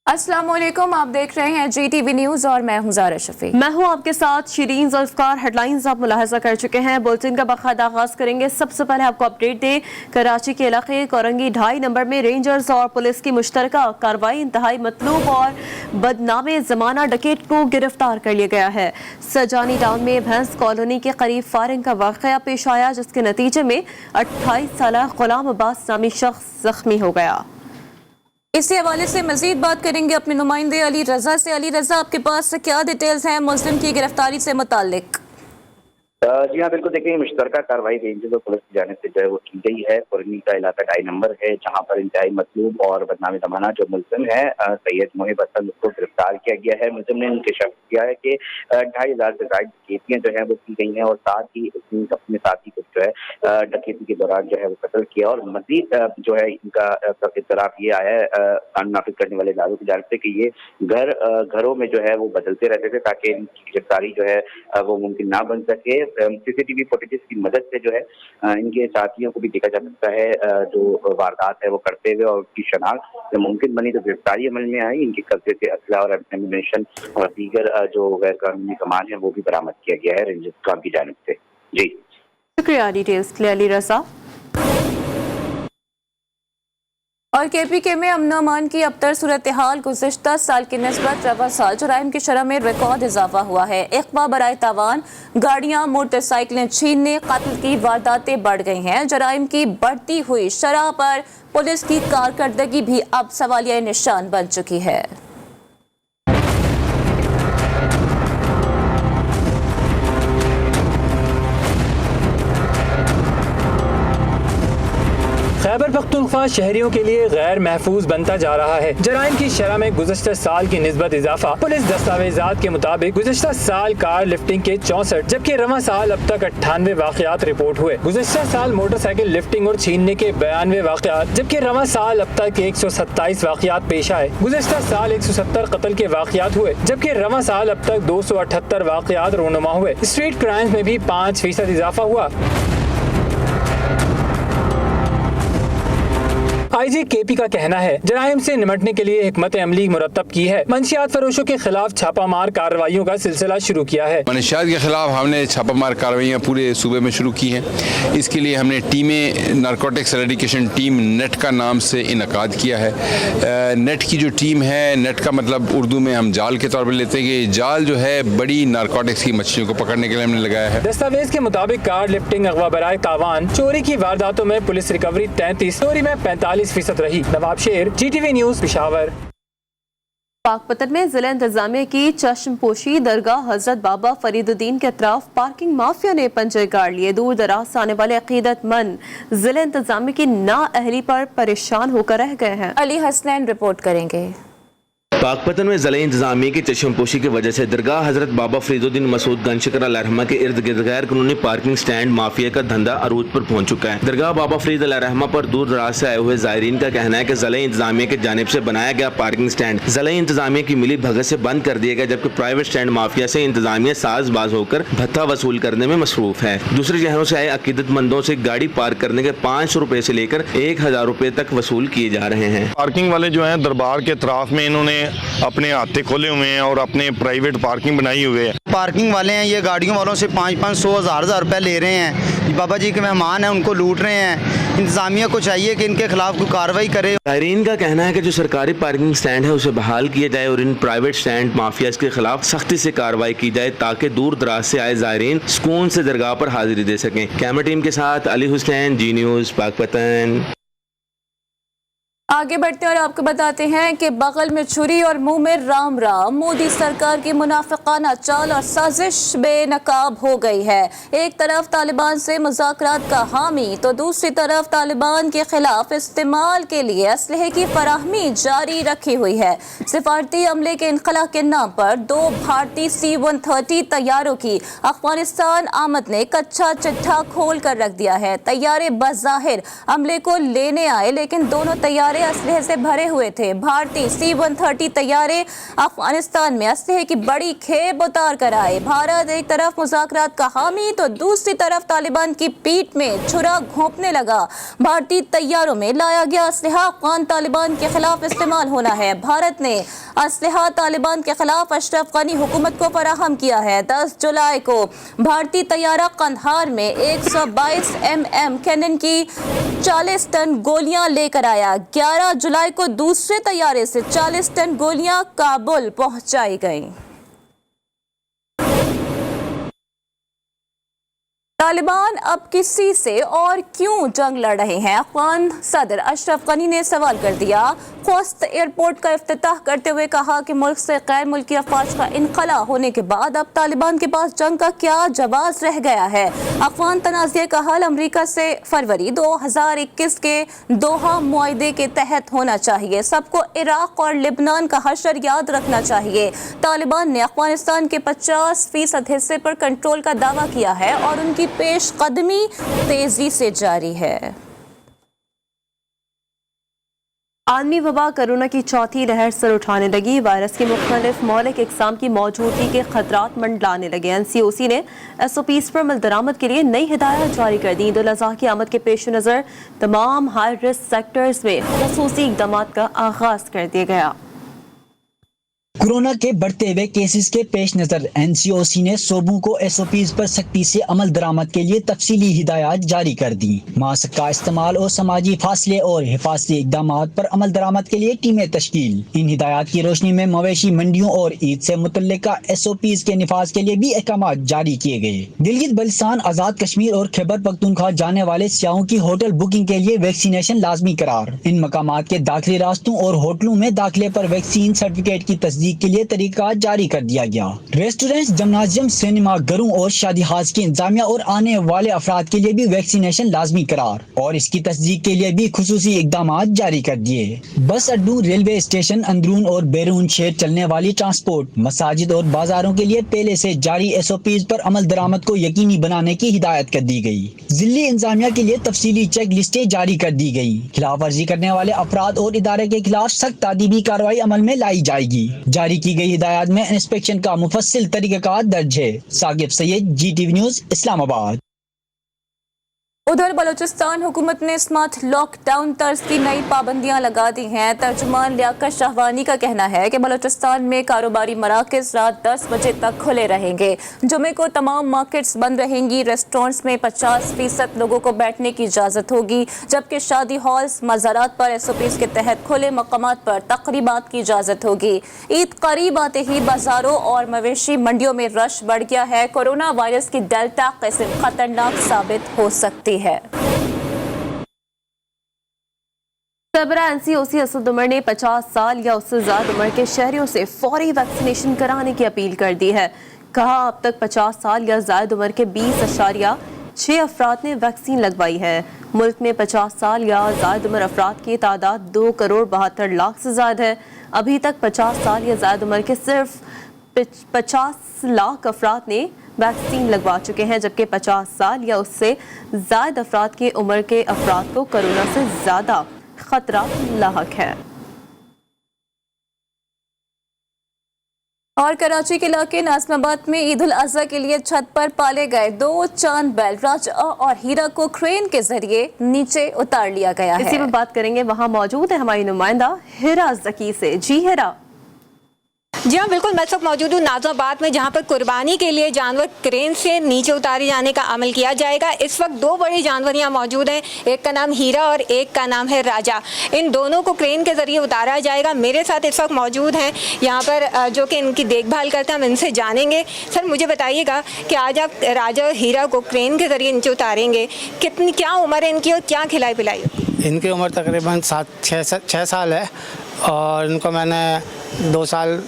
अस्सलाम वालेकुम, आप देख रहे हैं GTV न्यूज़ और मैं हूं ज़ारा शफी। मैं हूं आपके साथ शिरीन ज़ुल्फ़कार। हेडलाइंस आप मुलाहजा कर चुके हैं। बुलेटिन का बाकायदा आगाज़ करेंगे। सबसे पहले आपको अपडेट दें, कराची के इलाके कोरंगी 2.5 नंबर में रेंजर्स और पुलिस की मुश्तरका कार्रवाई इंतहाई मतलूब और बदनामे ज़माना डकैत को गिरफ्तार कर लिया गया है। सजानी टाउन में भैंस कॉलोनी के करीब फायरिंग का वाक़या पेश आया, जिसके नतीजे में 28 साला गुलाम अब्बास नामी शख्स जख्मी हो गया। इसी हवाले से मजीद बात करेंगे अपने नुमाइंदे अली रजा से। अली रजा, आपके पास क्या डिटेल्स हैं मुस्लिम की गिरफ्तारी से मुताल्लिक? जी हाँ, बिल्कुल। देखिए, मुश्तरका कार्रवाई रेंजर्स और पुलिस की जानिब से जो है वो की गई है। कोरंगी का इलाका 2.5 नंबर है, जहाँ पर इंतहाई मतलूब और बदनामी ज़माना जो मुलजिम है सैयद मोहिब हसन, उसको गिरफ्तार किया गया है। मुलजिम ने इंकशाफ किया है कि 2,500 से ज़ायद डकैतियाँ जो है वो की गई हैं और साथ ही उसने अपने साथी को जो है डकैती के दौरान जो है वो कत्ल किया। और मजीद जो है इनका इतराफ़ ये आया है कानून नाफिज करने वाले इदारों की जानिब से कि ये घरों में जो है वो बदलते रहते थे ताकि इनकी गिरफ्तारी जो है वो मुमकिन ना बन सके। CCTV फुटेजेस की मदद से जो है इनके साथियों को भी देखा जा सकता है जो वारदात है वो करते हुए, और उसकी शनाख्त जब मुमकिन बनी तो गिरफ्तारी अमल में आई। इनके कब्जे से असला और एम्यूनेशन और दीगर जो गैर कानूनी सामान है वो भी बरामद किया गया है रेंजर्स की जानिब से। जी शुक्रिया डिटेल्स के लिए अली रजा। और KPK में अमन अमान की अबतर सूरत हाल, गुज़िश्ता साल की निस्बत रवा साल जराइम की शरह में रिकॉर्ड इजाफा हुआ है। इक़बा बराए तावान, गाड़ियाँ मोटरसाइकिलें छीनने, कत्ल की वारदातें बढ़ गई हैं। जराइम की बढ़ती हुई शरह पर पुलिस की कारकर्दगी भी अब सवालिया निशान बन चुकी है। खैबर पख्तूनख्वा शहरियों के लिए गैर महफूज बनता जा रहा है। जराइम की शरह में गुज़श्ता साल की निस्बत इजाफा। पुलिस दस्तावेजात के मुताबिक गुज़श्ता साल कार लिफ्टिंग के 64 जबकि रवां साल अब तक 98 वाक़यात रिपोर्ट हुए। गुज़श्ता साल मोटरसाइकिल लिफ्टिंग और छीनने के 92 वाक़यात, जबकि रवां साल अब तक 127 वाक़यात पेश आए। गुज़श्ता साल 170 कत्ल के वाक़यात हुए, जबकि रवां साल अब तक 278 वाक़यात रोनुमा हुए। स्ट्रीट क्राइम में भी 5% इजाफा हुआ। IG KP का कहना है जराइम से निमटने के लिए हिकमत अमली मुरतब की है। मंशियात फरोशों के खिलाफ छापामार कार्रवाइयों का सिलसिला शुरू किया है। मंशियात के खिलाफ हमने छापामार कार्रवाइयाँ पूरे सूबे में शुरू की हैं। इसके लिए हमने टीमें, नारकोटिक्स एरेडिकेशन टीम नेट का नाम से इनकाद किया है। नेट की जो टीम है, नेट का मतलब उर्दू में हम जाल के तौर पर लेते हैं कि जाल जो है बड़ी नारकोटिक्स की मछलियों को पकड़ने के लिए हमने लगाया है। दस्तावेज के मुताबिक कार लिफ्टिंग, अगवा बराए तावान, चोरी की वारदातों में पुलिस रिकवरी 33, चोरी में 45% रही। नवाब शेर, GTV न्यूज़, पेशावर। पाकपतन में जिला इंतजामिया की चश्मपोशी दरगाह हजरत बाबा फरीदुद्दीन के अतराफ पार्किंग माफिया ने पंजे गाड़ लिए। दूर दराज से आने वाले अकीदतमंद जिला इंतजामिया की नाअहली पर परेशान होकर रह गए हैं। अली हसनैन रिपोर्ट करेंगे। पाकपतन में ज़िला इंतजामिया की चश्मपोशी की वजह से दरगाह हजरत बाबा फरीदुद्दीन मसूद गंशकर अलैहिर्रहमा के इर्द गिर्द गैर कानूनी पार्किंग स्टैंड माफिया का धंधा अरूज पर पहुंच चुका है। दरगाह बाबा फरीद अलैहिर्रहमा पर दूर दराज से आए हुए ज़ायरीन का कहना है कि ज़िला इंतजामिया की जानिब से बनाया गया पार्किंग स्टैंड ज़िला इंतजामिया की मिली भगत से बंद कर दिया गया, जबकि प्राइवेट स्टैंड माफिया से इंतजामिया साजबाज होकर भत्ता वसूल करने में मसरूफ है। दूसरे शहरों से आए अकीदतमंदों से गाड़ी पार्क करने के 500 रुपए से लेकर 1,000 रुपए तक वसूल किए जा रहे हैं। पार्किंग वाले जो है दरबार के अतराफ में इन्होंने अपने हाथे खोले हुए हैं और अपने प्राइवेट पार्किंग बनाई हुए है। पार्किंग वाले हैं ये गाड़ियों वालों से 500-500 हज़ार रुपए ले रहे हैं। बाबा जी के मेहमान हैं, उनको लूट रहे हैं। इंतजामिया को चाहिए कि इनके खिलाफ कोई कार्रवाई करे। ज़ायरीन का कहना है कि जो सरकारी पार्किंग स्टैंड है उसे बहाल किया जाए और इन प्राइवेट स्टैंड माफिया के खिलाफ सख्ती से कार्रवाई की जाए ताकि दूर दराज से आए ज़ायरीन सुकून से दरगाह पर हाजिरी दे सकें। कैमरा टीम के साथ अली हुसैन, जी न्यूज़, पाकपतन। आगे बढ़ते हैं और आपको बताते हैं कि बगल में छुरी और मुंह में राम राम, मोदी सरकार की मुनाफिकाना चाल और साजिश बेनकाब हो गई है। एक तरफ तालिबान से मुज़ाकरात का हामी तो दूसरी तरफ तालिबान के खिलाफ इस्तेमाल के लिए असलहे की फराहमी जारी रखी हुई है। सिफारती अमले के इनखला के नाम पर 2 भारतीय C-130 तैयारों की अफगानिस्तान आमद ने कच्चा चिट्ठा खोल कर रख दिया है। तैयारे बज़ाहिर अमले को लेने आए, लेकिन दोनों तैयारे असलहे से भरे हुए थे। भारतीय C-130 तैयारे अफगानिस्तान में असलहे की बड़ी खेप उतार कर आए। भारत एक तरफ मुज़ाकरात का हामी तो दूसरी तरफ तालिबान की पीठ में छुरा घोंपने लगा। भारतीय तैयारों में लाया गया असलहा अफगान तालिबान के खिलाफ इस्तेमाल होना है। भारत ने असलहा तालिबान के खिलाफ अशरफ गनी हुकूमत को फराहम किया है। 10 जुलाई को भारतीय तैयारा कंधार में 122 mm कैनन की 40 टन गोलियां लेकर आया। 11 जुलाई को दूसरे तैयारे से 40 टन गोलियां काबुल पहुंचाई गईं। तालिबान अब किसी से और क्यों जंग लड़ रहे हैं? अफगान सदर अशरफ गनी ने सवाल कर दिया। ख्वास्त एयरपोर्ट का इफ्तिताह करते हुए कहा कि मुल्क से गैर मुल्की अफवाज का इनखला होने के बाद अब तालिबान के पास जंग का क्या जवाब रह गया है। अफगान तनाज़े का हल अमरीका से फरवरी 2021 के दोहा मुआहदे के तहत होना चाहिए। सबको इराक और लिबनान का हशर याद रखना चाहिए। तालिबान ने अफगानिस्तान के 50% हिस्से पर कंट्रोल का दावा किया है और उनकी पेश कदमी तेजी से जारी है। आलमी वबा कोरोना की चौथी लहर सर उठाने लगी। वायरस की मुख्तलिफ मौलिक इकसाम की मौजूदगी के खतरात मंडलाने लगे। NCOC ने SOPs पर अमल दरामद के लिए नई हिदायत जारी कर दी। ईद उल अज़हा की आमद के पेश नज़र तमाम हाई रिस्क सेक्टर्स में खुसूसी इक़दाम का आगाज कर दिया गया। कोरोना के बढ़ते हुए केसेस के पेश नजर NCOC ने सूबों को SOPs पर सख्ती से अमल दरामद के लिए तफसीली हिदायत जारी कर दी। मास्क का इस्तेमाल और समाजी फासले और हिफाजती इकदाम पर अमल दरामद के लिए टीमें तश्कील। इन हिदायत की रोशनी में मवेशी मंडियों और ईद से मुतल्लिका SOPs के निफाज के लिए भी अहकाम जारी किए गए। गिलगित बल्तिस्तान, आजाद कश्मीर और खैबर पख्तूनख्वा जाने वाले सियाहों की होटल बुकिंग के लिए वैक्सीनेशन लाजमी करार। इन मकामात के दाखिली रास्तों और होटलों में दाखिले पर वैक्सीन सर्टिफिकेट की तस्दीक के लिए तरीका जारी कर दिया गया। रेस्टोरेंट, जिम्नाजियम, सिनेमा घरों और शादी हाज की इंतजामिया और आने वाले अफराद के लिए भी वैक्सीनेशन लाजमी करार और इसकी तस्दीक के लिए भी खुसूसी इकदाम जारी कर दिए। बस अड्डों, रेलवे स्टेशन, अंदरून और बैरून शहर चलने वाली ट्रांसपोर्ट, मसाजिद और बाजारों के लिए पहले से जारी SOPs पर अमल दरामद को यकीनी बनाने की हिदायत कर दी गई। जिली इंतजामिया के लिए तफसीली चेक लिस्टें जारी कर दी गई। खिलाफ वर्जी करने वाले अफराद और इदारे के खिलाफ सख्त तादीबी कार्रवाई अमल में लाई जाएगी। जारी की गई हिदायत में इंस्पेक्शन का मुफस्सिल तरीक़ाकार दर्ज है। Saqib Syed, GTV news, Islamabad. उधर बलूचिस्तान हुकूमत ने स्मार्ट लॉकडाउन तर्ज की नई पाबंदियां लगा दी हैं। तर्जुमान लियाकत शाहवानी का कहना है कि बलूचिस्तान में कारोबारी मराकज़ रात 10 बजे तक खुले रहेंगे। जुमे को तमाम मार्केट्स बंद रहेंगी। रेस्टोरेंट्स में 50% लोगों को बैठने की इजाज़त होगी, जबकि शादी हॉल्स, मज़ारात पर SOPs के तहत खुले मकामात पर तकरीबात की इजाज़त होगी। ईद करीब आते ही बाजारों और मवेशी मंडियों में रश बढ़ गया है। कोरोना वायरस की डेल्टा किस्म खतरनाक साबित हो सकती है। सरबराह NCOC असद उमर ने 50 साल या उससे ज्यादा उम्र के शहरियों से फौरी वैक्सीनेशन कराने की अपील कर दी है। कहा, अब तक 50 साल या ज्यादा उम्र के 20.6 अफराद ने वैक्सीन लगवाई है। मुल्क में 50 साल या ज्यादा उम्र अफराद की तादाद 2,72,00,000 से ज्यादा है। अभी तक 50 साल या ज्यादा उम्र के सिर्फ 50 लाख अफराद ने वैक्सीन लगवा चुके हैं, जबकि 50 साल या उससे ज्यादा अफराद की उम्र के अफराद को कोरोना से ज्यादा खतरा लाहक है। और कराची के इलाके नाज़िमाबाद में ईद उल अज़हा के लिए छत पर पाले गए 2 चांद बैल राजा और हीरा को क्रेन के जरिए नीचे उतार लिया गया है। इसी में बात करेंगे, वहाँ मौजूद है हमारी नुमाइंदा हिरा ज़की से। जी हिरा। जी हाँ बिल्कुल, मैं इस वक्त मौजूद हूँ नाज़िमाबाद में, जहाँ पर कुर्बानी के लिए जानवर क्रेन से नीचे उतारे जाने का अमल किया जाएगा। इस वक्त 2 बड़े जानवर यहाँ मौजूद हैं, एक का नाम हीरा और एक का नाम है राजा। इन दोनों को क्रेन के ज़रिए उतारा जाएगा। मेरे साथ इस वक्त मौजूद हैं यहाँ पर जो कि इनकी देखभाल करते हैं, हम इनसे जानेंगे। सर मुझे बताइएगा कि आज आप राजा और हीरा को क्रेन के ज़रिए नीचे उतारेंगे, क्या उम्र है इनकी और क्या खिलाई पिलाई? इनकी उम्र तकरीबन 6 साल है और इनको मैंने 2 साल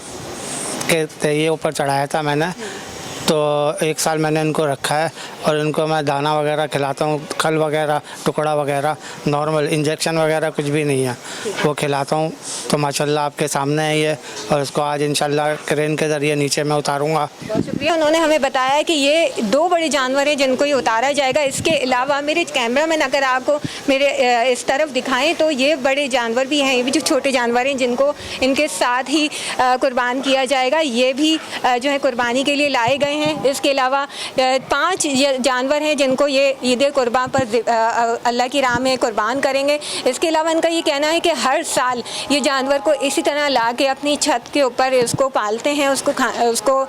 के ये ऊपर चढ़ाया था मैंने। तो 1 साल मैंने इनको रखा है और इनको मैं दाना वगैरह खिलाता हूँ, खल वगैरह, टुकड़ा वगैरह, नॉर्मल इंजेक्शन वगैरह कुछ भी नहीं है, वो खिलाता हूँ। तो माशाल्लाह आपके सामने है ये, और इसको आज इंशाल्लाह क्रेन के ज़रिए नीचे मैं उतारूँगा। बहुत शुक्रिया। उन्होंने हमें बताया कि ये 2 बड़े जानवर हैं जिनको ये उतारा जाएगा। इसके अलावा मेरे कैमरामैन अगर आपको मेरे इस तरफ दिखाएं तो ये बड़े जानवर भी हैं, ये भी जो छोटे जानवर हैं जिनको इनके साथ ही कुर्बान किया जाएगा, ये भी जो है कुर्बानी के लिए लाए गए हैं। इसके अलावा 5 जानवर हैं जिनको ये ईद कुर्बान पर अल्लाह की राह में कुर्बान करेंगे। इसके अलावा इनका ये कहना है कि हर साल ये जानवर को इसी तरह ला के अपनी छत के ऊपर इसको पालते हैं, उसको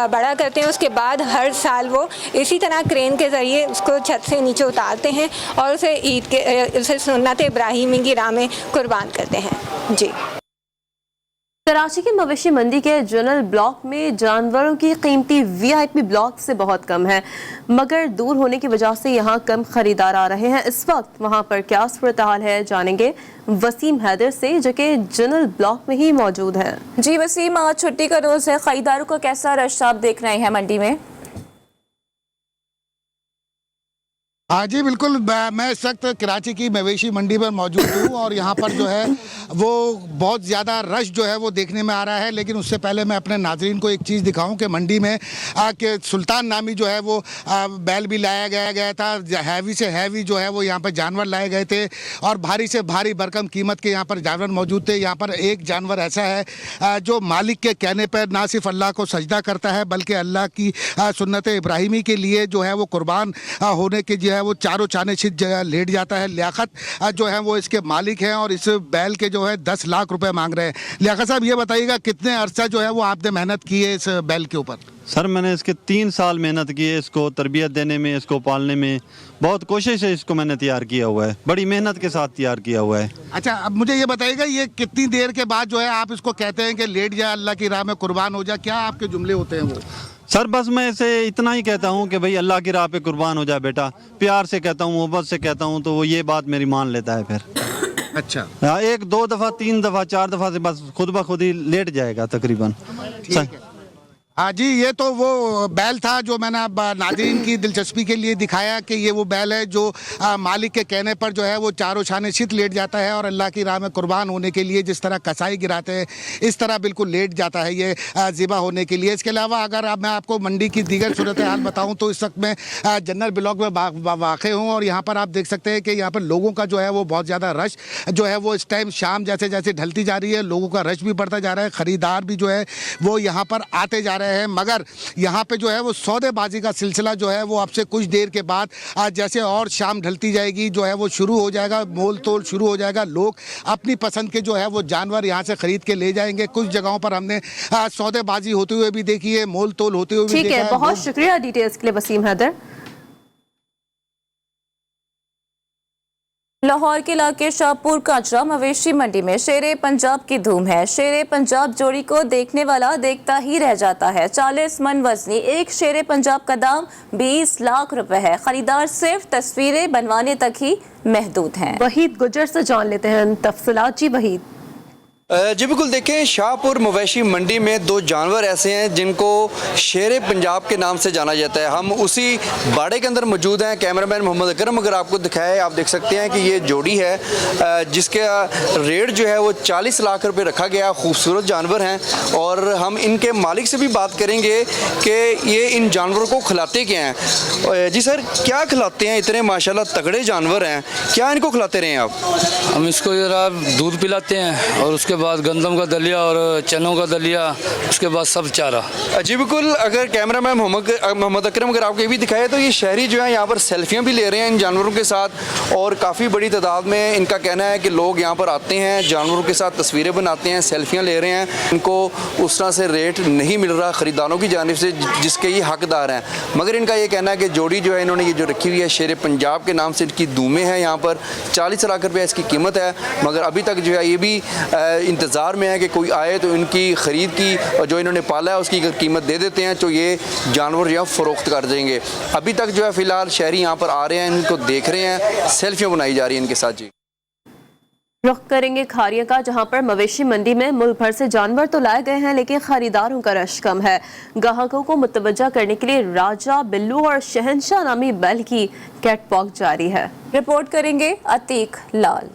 बड़ा करते हैं, उसके बाद हर साल वो इसी तरह क्रेन के ज़रिए उसको छत से नीचे उतारते हैं और उसे सुन्नत इब्राहिमी की राह में कुर्बान करते हैं। जी। कराची के मवेशी मंडी के जनरल ब्लॉक में जानवरों की कीमती VIP ब्लॉक से बहुत कम है, मगर दूर होने की वजह से यहाँ कम खरीदार आ रहे हैं। इस वक्त वहाँ पर क्या सूरत हाल है जानेंगे वसीम हैदर से, जो कि जनरल ब्लॉक में ही मौजूद है। जी वसीम, आज छुट्टी का रोज है, खरीदारों को कैसा रश आप देख रहे हैं मंडी में? हाँ जी बिल्कुल, मैं इस वक्त कराची की मवेशी मंडी पर मौजूद हूँ और यहाँ पर जो है वो बहुत ज़्यादा रश जो है वो देखने में आ रहा है। लेकिन उससे पहले मैं अपने नाजरीन को एक चीज़ दिखाऊं कि मंडी में कि सुल्तान नामी जो है वो बैल भी लाया गया था, हैवी से हैवी जो है वो यहाँ पर जानवर लाए गए थे और भारी से भारी भरकम कीमत के यहाँ पर जानवर मौजूद थे। यहाँ पर एक जानवर ऐसा है जो मालिक के कहने पर ना सिर्फ अल्लाह को सजदा करता है बल्कि अल्लाह की सुन्नत इब्राहिमी के लिए जो है वो कुर्बान होने के जो है वो चारों चानिशित लेट जाता है। लियाकत जो है वो इसके मालिक हैं और इस बैल के जो है 10 लाख रुपए मांग रहे हैं। लियाकत साहब ये बताइएगा कितने अरसा जो है वो आपने मेहनत की है इस बैल के ऊपर? सर मैंने इसके 3 साल मेहनत की है, इसको तरबियत देने में, इसको पालने में बहुत कोशिश है, इसको मैंने तैयार किया हुआ है, बड़ी मेहनत के साथ तैयार किया हुआ है। अच्छा, अब मुझे ये बताइएगा ये कितनी देर के बाद जो है आप इसको कहते हैं कि लेट जा अल्लाह की राह में कुर्बान हो जा, क्या आपके जुमले होते हैं वो? सर बस मैं इसे इतना ही कहता हूँ कि भाई अल्लाह की राह पे कुर्बान हो जा बेटा, प्यार से कहता हूँ, मोहब्बत से कहता हूँ, तो वो ये बात मेरी मान लेता है फिर। अच्छा, 1 2 दफ़ा 3 दफ़ा 4 दफ़ा से बस खुद ब खुद ही लेट जाएगा तकरीबन। हाँ जी, ये तो वो बैल था जो मैंने अब नाज़रीन की दिलचस्पी के लिए दिखाया कि ये वो बैल है जो मालिक के कहने पर जो है वो चारों शाने शित लेट जाता है और अल्लाह की राह में कुर्बान होने के लिए जिस तरह कसाई गिराते हैं इस तरह बिल्कुल लेट जाता है ये ज़िबा होने के लिए। इसके अलावा अगर अब मैं आपको मंडी की दीगर सूरत हाल बताऊँ तो इस वक्त मैं जनरल ब्लॉक में वाक़ हूँ और यहाँ पर आप देख सकते हैं कि यहाँ पर लोगों का जो है वो बहुत ज़्यादा रश जो है वो इस टाइम शाम जैसे जैसे ढलती जा रही है लोगों का रश भी बढ़ता जा रहा है, ख़रीदार भी जो है वो यहाँ पर आते जा रहे हैं। मगर यहाँ पे जो है वो सौदेबाजी का सिलसिला जो है वो अब से कुछ देर के बाद आज जैसे और शाम ढलती जाएगी जो है वो शुरू हो जाएगा, मोल तोल शुरू हो जाएगा, लोग अपनी पसंद के जो है वो जानवर यहाँ से खरीद के ले जाएंगे। कुछ जगहों पर हमने सौदेबाजी होते हुए भी देखी है, मोल तोल होते हुए भी देखा है। बहुत शुक्रिया डिटेल्स के लिए वसीम हैदर। लाहौर के इलाके शाहपुर कांचरा मवेशी मंडी में शेरे पंजाब की धूम है। शेरे पंजाब जोड़ी को देखने वाला देखता ही रह जाता है। 40 मन वजनी एक शेरे पंजाब का दाम 20 लाख रुपए है। खरीदार सिर्फ तस्वीरें बनवाने तक ही महदूद हैं। वहीद गुजर से जान लेते हैं तफसीलात। जी वहीद। जी बिल्कुल, देखें शाहपुर मवेशी मंडी में 2 जानवर ऐसे हैं जिनको शेर पंजाब के नाम से जाना जाता है। हम उसी बाड़े के अंदर मौजूद हैं। कैमरामैन मोहम्मद अकरम अगर आपको दिखाए, आप देख सकते हैं कि ये जोड़ी है जिसका रेट जो है वो 40 लाख रुपए रखा गया। खूबसूरत जानवर हैं और हम इनके मालिक से भी बात करेंगे कि ये इन जानवरों को खिलाते क्या हैं। जी सर, क्या खिलाते हैं? इतने माशाल्लाह तगड़े जानवर हैं, क्या इनको खिलाते रहे हैं आप? हम इसको ज़रा दूध पिलाते हैं और उसके बाद गंदम का दलिया और चनों का दलिया, उसके बाद सब चारा। जी बिल्कुल, अगर कैमरामैन मोहम्मद अकरम अगर आपको ये भी दिखाए तो ये शहरी जो है यहाँ पर सेल्फियाँ भी ले रहे हैं इन जानवरों के साथ और काफ़ी बड़ी तादाद में इनका कहना है कि लोग यहाँ पर आते हैं, जानवरों के साथ तस्वीरें बनाते हैं, सेल्फियाँ ले रहे हैं। इनको उस तरह से रेट नहीं मिल रहा खरीदारों की जानिब से जिसके ये हकदार हैं। मगर इनका ये कहना है कि जोड़ी जो है इन्होंने ये जो रखी हुई है शेर पंजाब के नाम से, इनकी दूमें हैं यहाँ पर 40 लाख रुपये इसकी कीमत है। मगर अभी तक जो है ये भी इंतज़ार में है कि कोई आए तो इनकी ख़रीद की और जो इन्होंने पाला है उसकी कीमत दे देते हैं तो ये जानवर जो है फ़रोख्त कर देंगे। अभी तक जो है फ़िलहाल शहरी यहाँ पर आ रहे हैं, इनको देख रहे हैं, सेल्फियाँ बनाई जा रही हैं इनके साथ। जी रुख करेंगे खारिया का, जहां पर मवेशी मंडी में मुल्क भर से जानवर तो लाए गए हैं लेकिन खरीदारों का रश कम है। ग्राहकों को मुतवज्जा करने के लिए राजा, बिल्लू और शहंशाह नामी बैल की कैटवॉक जारी है। रिपोर्ट करेंगे अतीक लाल।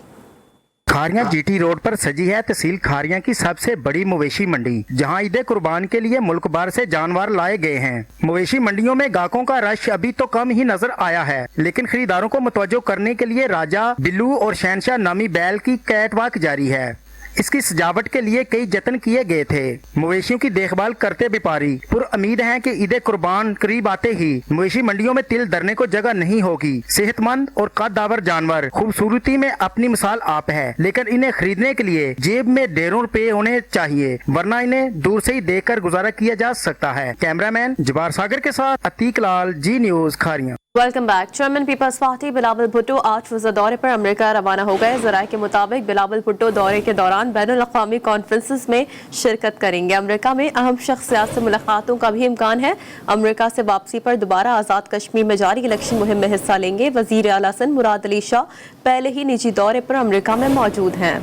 खारियां जीटी रोड पर सजी है तहसील खारियां की सबसे बड़ी मवेशी मंडी, जहां ईद कुर्बान के लिए मुल्क भर से जानवर लाए गए हैं। मवेशी मंडियों में ग्राहकों का रश अभी तो कम ही नजर आया है, लेकिन खरीदारों को मुतवज्जो करने के लिए राजा, बिल्लू और शहंशाह नामी बैल की कैटवॉक जारी है। इसकी सजावट के लिए कई जतन किए गए थे। मवेशियों की देखभाल करते व्यापारी पुर उम्मीद हैं कि ईद कुर्बान करीब आते ही मवेशी मंडियों में तिल धरने को जगह नहीं होगी। सेहतमंद और कद्दावर जानवर खूबसूरती में अपनी मिसाल आप है, लेकिन इन्हें खरीदने के लिए जेब में ढेरों रुपए होने चाहिए, वरना इन्हें दूर से ही देखकर गुजारा किया जा सकता है। कैमरामैन जबार सागर के साथ Atiq Lal, Zee news Kharian. Welcome back. Chairman peoples party Bilawal Bhutto 8 रोजा दौरे पर अमेरिका रवाना हो गए। जराये के मुताबिक बिलावल भुट्टो दौरे के दौरान बैनुल अक़वामी कॉन्फ्रेंसेस में शिरकत करेंगे। अमेरिका में अहम शख्सियात से मुलाकातों का भी इम्कान है। अमेरिका से वापसी पर दोबारा आज़ाद कश्मीर में जारी इलेक्शन मुहिम में हिस्सा लेंगे। वज़ीर आला सिंध मुराद अली शाह पहले ही निजी दौरे पर अमेरिका में मौजूद हैं।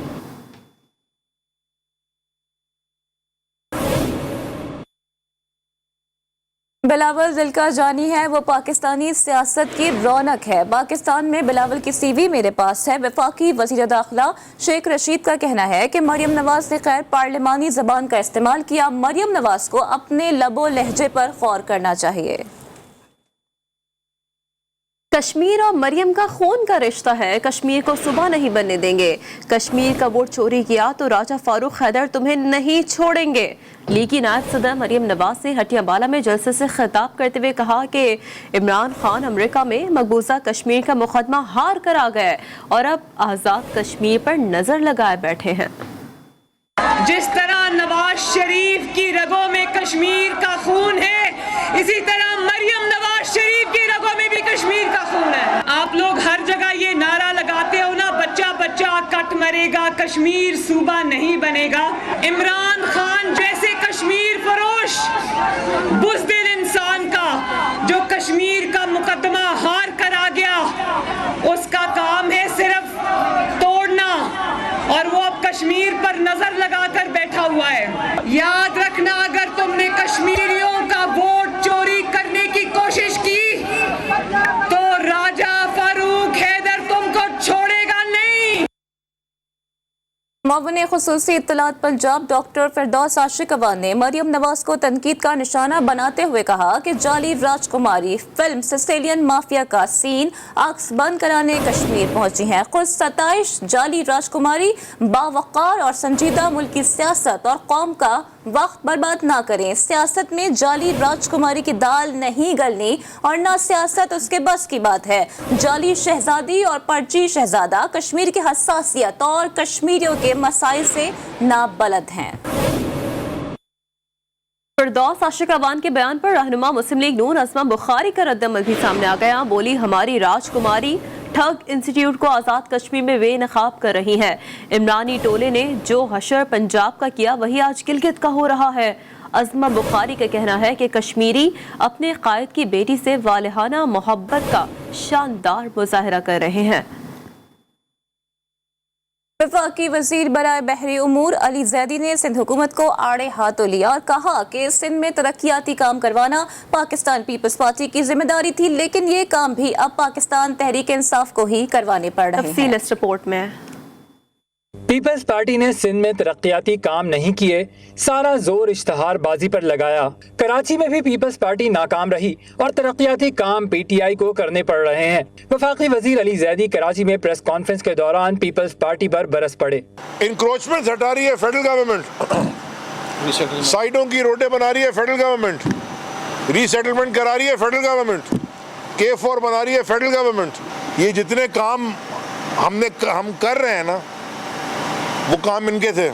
बिलावल दिल का जानी है, वो पाकिस्तानी सियासत की रौनक है। पाकिस्तान में बिलावल की सीवी मेरे पास है। वफाकी वज़ीर दाखिला शेख रशीद का कहना है कि मरियम नवाज ने खैर पार्लिमानी ज़बान का इस्तेमाल किया। मरियम नवाज को अपने लबो लहजे पर गौर करना चाहिए। कश्मीर और मरियम का खून का रिश्ता है, कश्मीर को सुबह नहीं बनने देंगे। कश्मीर का वोट चोरी किया तो राजा फारूक हैदर तुम्हें नहीं छोड़ेंगे। लीगी नायब सदर मरियम नवाज ने हटियाबाला में जलसे से खिताब करते हुए कहा कि इमरान खान अमेरिका में मकबूजा कश्मीर का मुकदमा हार कर आ गए और अब आज़ाद कश्मीर पर नजर लगाए बैठे हैं। जिस तरह नवाज शरीफ की रगों में कश्मीर का खून है, इसी तरह मरियम नवाज शरीफ की रगों में भी कश्मीर का खून है। आप लोग हर जगह ये नारा लगाते हो ना, बच्चा बच्चा कट मरेगा, कश्मीर सूबा नहीं बनेगा। इमरान खान जैसे कश्मीर फरोश बुज़दिल इंसान का जो कश्मीर का मुकदमा हार कर आ गया, उसका काम है सिर्फ तोड़ना, और वो अब कश्मीर पर नजर लगाकर बैठा हुआ है। याद रखना, अगर तुमने कश्मीरियों का वोट चोरी करने की कोशिश की तो राजा फारूक हैदर तुमको छोड़ेगा नहीं। मुअव्विन खुसूसी इत्तलात पंजाब डॉक्टर फिरदौस आशिक अवान ने मरियम नवाज को तनकीद का निशाना बनाते हुए कहा कि जाली राजकुमारी फिल्म सिसिलियन माफिया का सीन अक्स बंद कराने कश्मीर पहुंची हैं। खुद 27 जाली राजकुमारी बावकार और संजीदा मुल्क की सियासत और कौम का वक्त बर्बाद ना करें। सियासत में जाली राजकुमारी की दाल नहीं गलनी और ना सियासत उसके बस की बात है। जाली शहजादी और पर्ची शहजादा कश्मीर की हसासियत और कश्मीरियों के मसाइल से नाबलद हैं। फिरदौस आशिक अवान के बयान पर रहनुमा मुस्लिम लीग नून असमा बुखारी का रद्दअमल भी सामने आ गया। बोली, हमारी राजकुमारी ठग इंस्टीट्यूट को आज़ाद कश्मीर में बेनकाब कर रही है। इमरानी टोले ने जो हशर पंजाब का किया वही आज गिलगित का हो रहा है। अज़मा बुखारी का कहना है कि कश्मीरी अपने कायद की बेटी से वालिहाना मोहब्बत का शानदार मुजाहरा कर रहे हैं। वफाकी वज़ीर बराए बहरी उमूर अली ज़ैदी ने सिंध हुकूमत को आड़े हाथों लिया और कहा कि सिंध में तरक्याती काम करवाना पाकिस्तान पीपल्स पार्टी की जिम्मेदारी थी, लेकिन ये काम भी अब पाकिस्तान तहरीक इंसाफ को ही करवाने पड़ रहे हैं। तफसील इस रिपोर्ट में। पीपल्स पार्टी ने सिंध में तरक्याती काम नहीं किए, सारा जोर इश्तहार बाजी पर लगाया। कराची में भी पीपल्स पार्टी नाकाम रही और तरक्याती काम पीटीआई को करने पड़ रहे हैं। वफाकी वजीर अली ज़ैदी कराची में प्रेस कॉन्फ्रेंस के दौरान पीपल्स पार्टी पर बरस पड़े। इंक्रोचमेंट हटा रही है फेडरल गवर्नमेंट, साइडों की रोडें बना रही है फेडरल गवर्नमेंट, रीसेटलमेंट करा रही है फेडरल गवर्नमेंट, K4 बना रही है फेडरल गवर्नमेंट। ये जितने काम हम कर रहे हैं ना, वो काम इनके थे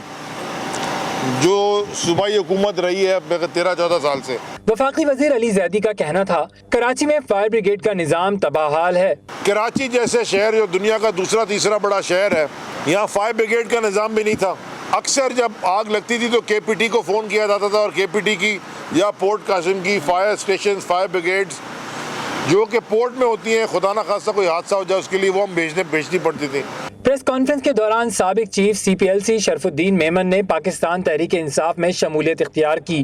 जो सूबाई हुकूमत रही है 13-14 साल से। वफाकी वजीर अली ज़ैदी का कहना था, कराची में फायर ब्रिगेड का निज़ाम तबाहाल है। कराची जैसे शहर जो दुनिया का दूसरा तीसरा बड़ा शहर है, यहाँ फायर ब्रिगेड का निज़ाम भी नहीं था। अक्सर जब आग लगती थी तो KPT को फ़ोन किया जाता था और KPT की या पोर्ट कासिम की फायर स्टेशन, फायर ब्रिगेड्स जो कि पोर्ट में होती हैं, खुदा न खास्ता कोई हादसा हो जाए उसके लिए वो हम भेजनी पड़ती थी। प्रेस कॉन्फ्रेंस के दौरान साबिक चीफ CPLC शरफुद्दीन मेमन ने पाकिस्तान तहरीक इंसाफ में शमूलियत इख्तियार की।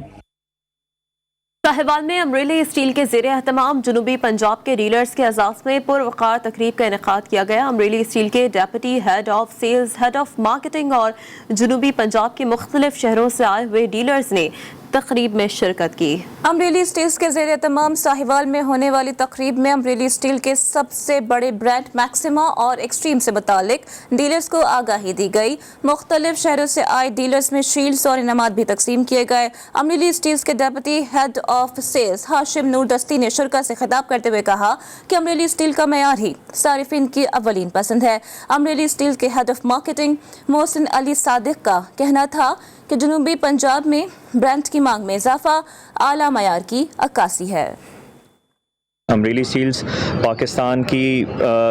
साहिवाल में अमरेली स्टील के ज़ेरे एहतमाम जनूबी पंजाब के डीलर्स के एजाज़ में पुरवकार तकरीब का इनेकाद किया गया। अमरेली स्टील के deputy head of sales, head of marketing और जनूबी पंजाब के मुख्तलिफ शहरों से आए हुए डीलर्स ने तकरीब में शिरकत की। अमरेली स्टील्स के ज़ेरे तमाम साहिवाल में होने वाली तकरीब में अमरेली स्टील के सबसे बड़े ब्रांड मैक्सिमा और एक्सट्रीम से मुतालिक डीलर्स को आगाही दी गई। मुख्तलिफ शहरों से आए डीलर्स में शील्ड्स और इनामात भी तकसीम किए गए। अमरेली स्टील्स के deputy head of sales Hashim Noor Dasti ने शुरा से खिताब करते हुए कहा कि अमरेली स्टील का मयार ही सारिफिन की अवलीन पसंद है। अमरेली स्टील के head of marketing Mohsin Ali Sadiq का कहना था कि जनूबी पंजाब में ब्रांड की मांग में इजाफा आला मयार की अक्कासी है। अमरेली स्टील्स पाकिस्तान की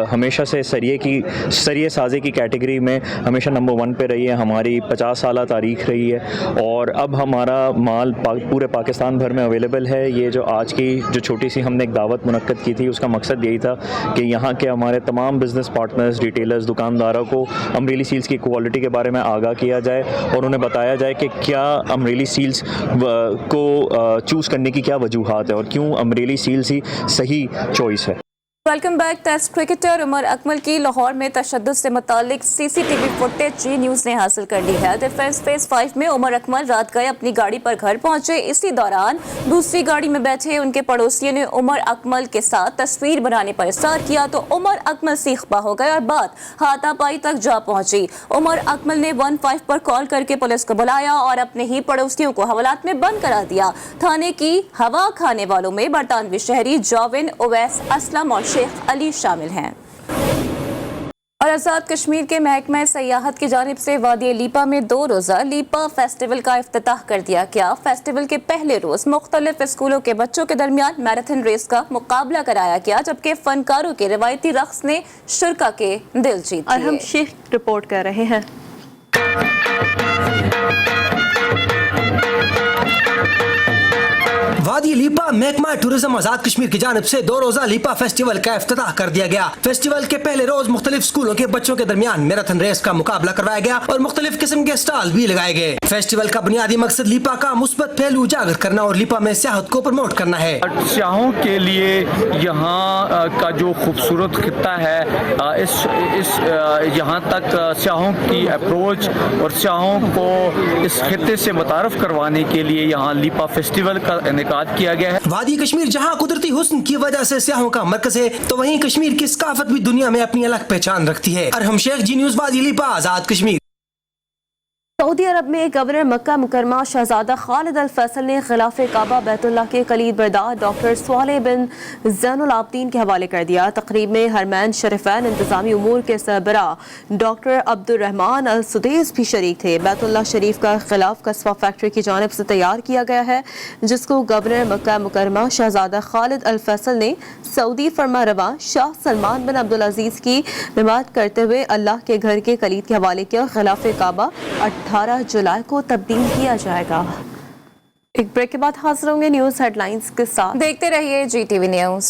हमेशा से सरिये साज़े की कैटेगरी में हमेशा नंबर 1 पे रही है। हमारी 50 साल तारीख रही है और अब हमारा माल पूरे पाकिस्तान भर में अवेलेबल है। ये जो आज की जो छोटी सी हमने एक दावत मुनक्कद की थी, उसका मकसद यही था कि यहाँ के हमारे तमाम बिज़नेस पार्टनर्स, रिटेलर्स, दुकानदारों को अमरेली स्टील्स की क्वालिटी के बारे में आगाह किया जाए और उन्हें बताया जाए कि क्या अमरेली स्टील्स को चूज़ करने की क्या वजूहात है और क्यों अमरेली स्टील्स ही सही चॉइस है। Welcome back. Test cricketer Umar Akmal की लाहौर में तशद्दुद से मुतालिक CCTV फुटेज जी न्यूज़ ने हासिल कर ली है। डिफेंस फेज 5 में उमर अकमल रात गए अपनी गाड़ी पर घर पहुंचे। इसी दौरान दूसरी गाड़ी में बैठे उनके पड़ोसियों ने उमर अकमल के साथ तस्वीर बनाने पर इस्रार किया तो उमर अकमल सीखपा हो गए और बात हाथापाई तक जा पहुंची। उमर अकमल ने 15 पर कॉल करके पुलिस को बुलाया और अपने ही पड़ोसियों को हवालात में बंद करा दिया। थाने की हवा खाने वालों में बरतानवी शहरी जाविन, उवैस, असलम और शेख अली शामिल हैं। और आज़ाद कश्मीर के महकमा सयाहत की जानिब से वादी लीपा में 2 रोज़ा लीपा फेस्टिवल का इफ्तिताह कर दिया गया। फेस्टिवल के पहले रोज़ मुख्तलिफ स्कूलों के बच्चों के दरमियान मैराथन रेस का मुकाबला कराया गया, जबकि फनकारों के रिवायती रक्स ने शुरा के दिल जीत लिए। और हम शेख रिपोर्ट कर रहे हैं। वादी लीपा महकमा टूरिज्म आजाद कश्मीर की जानिब से 2 रोजा लीपा फेस्टिवल का इफ्तिताह कर दिया गया। फेस्टिवल के पहले रोज मुख्तलिफ स्कूलों के बच्चों के दरमियान मैराथन रेस का मुकाबला करवाया गया और मुख्तलिफ किस्म के स्टॉल भी लगाए गए। फेस्टिवल का बुनियादी मकसद लीपा का मुस्बत पहलू उजागर करना और लीपा में सियाहत को प्रमोट करना है। सियाहों के लिए यहाँ का जो खूबसूरत खित्ता है, इस यहाँ तक सियाहों की अप्रोच और सियाहों को इस खित्ते से मुतारफ करवाने के लिए यहाँ लीपा फेस्टिवल का किया गया है। वादी कश्मीर जहां कुदरती हुस्न की वजह से सियाहों का मरकज है, तो वहीं कश्मीर की सकाफत भी दुनिया में अपनी अलग पहचान रखती है। अरहम शेख, जी न्यूज़, वादी लीपा, आजाद कश्मीर। सऊदी अरब में गवर्नर मक्का मुकरमा शहजादा खालिद अल फैसल ने खिलाफे काबा बैतुल्लाह के कलीद बरदार डॉक्टर स्वाले बिन ज़ैनुल आबदीन के हवाले कर दिया। तकरीब में हरमैन शरीफैन इंतजामी उमूर के सरबरा डॉक्टर अब्दुर्रहमान अल सुदेस भी शरीक थे। बैतुल्लाह शरीफ का खिलाफ कस्बा फैक्ट्री की जानिब से तैयार किया गया है, जिसको गवर्नर मक्का मुकरमा शहजादा खालिद अल फैसल ने सऊदी फरमा रवा शाह सलमान बिन अब्दुल अजीज की निमात करते हुए अल्लाह के घर के कलीद के हवाले किया। खिलाफे काबा 18 जुलाई को तब्दील किया जाएगा। एक ब्रेक के बाद हाजिर होंगे न्यूज़ हेडलाइंस के साथ। देखते रहिए GTV न्यूज़।